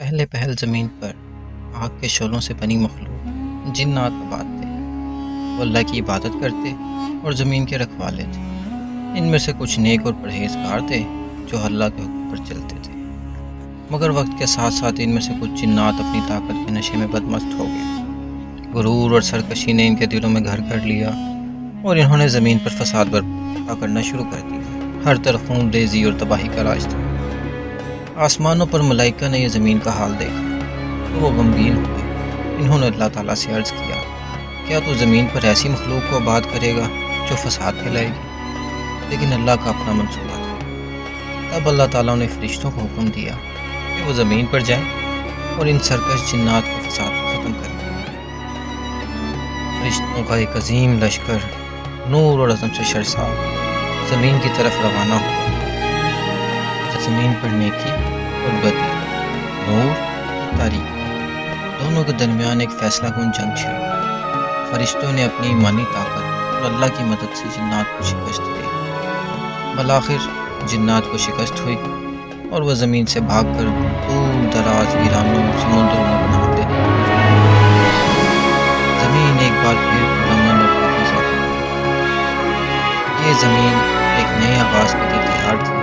پہلے پہل زمین پر آگ کے شعلوں سے بنی مخلوق جنات آباد تھے۔ وہ اللہ کی عبادت کرتے اور زمین کے رکھوالے تھے۔ ان میں سے کچھ نیک اور پرہیزگار تھے جو اللہ کے حکم پر چلتے تھے، مگر وقت کے ساتھ ساتھ ان میں سے کچھ جنات اپنی طاقت کے نشے میں بدمست ہو گئے۔ غرور اور سرکشی نے ان کے دلوں میں گھر کر لیا اور انہوں نے زمین پر فساد برپا کرنا شروع کر دیا۔ ہر طرف خون ریزی اور تباہی کا راج تھا۔ آسمانوں پر ملائکہ نے یہ زمین کا حال دیکھا تو وہ غمگین ہوئے۔ انہوں نے اللہ تعالیٰ سے عرض کیا، کیا تو زمین پر ایسی مخلوق کو آباد کرے گا جو فساد پھیلائے گی؟ لیکن اللہ کا اپنا منصوبہ تھا۔ تب اللہ تعالیٰ نے فرشتوں کو حکم دیا کہ وہ زمین پر جائیں اور ان سرکش جنات کے فساد کو ختم کریں۔ فرشتوں کا ایک عظیم لشکر نور اور عظم سے شرسار زمین کی طرف روانہ ہوا۔ زمین پر نیکی اور بدی، نور اور تاریکی، دونوں کے درمیان ایک فیصلہ کن جنگ چھڑی۔ فرشتوں نے اپنی ایمانی طاقت اور اللہ کی مدد سے جنات کو شکست دی۔ بالآخر جنات کو شکست ہوئی اور وہ زمین سے بھاگ کر دور دراز ویرانوں سمندروں میں پناہ لینے لگے۔ زمین ایک بار پھر پرامن اور پاکیزہ ہو گئی۔ یہ زمین ایک نئے آغاز کی تیار تھی۔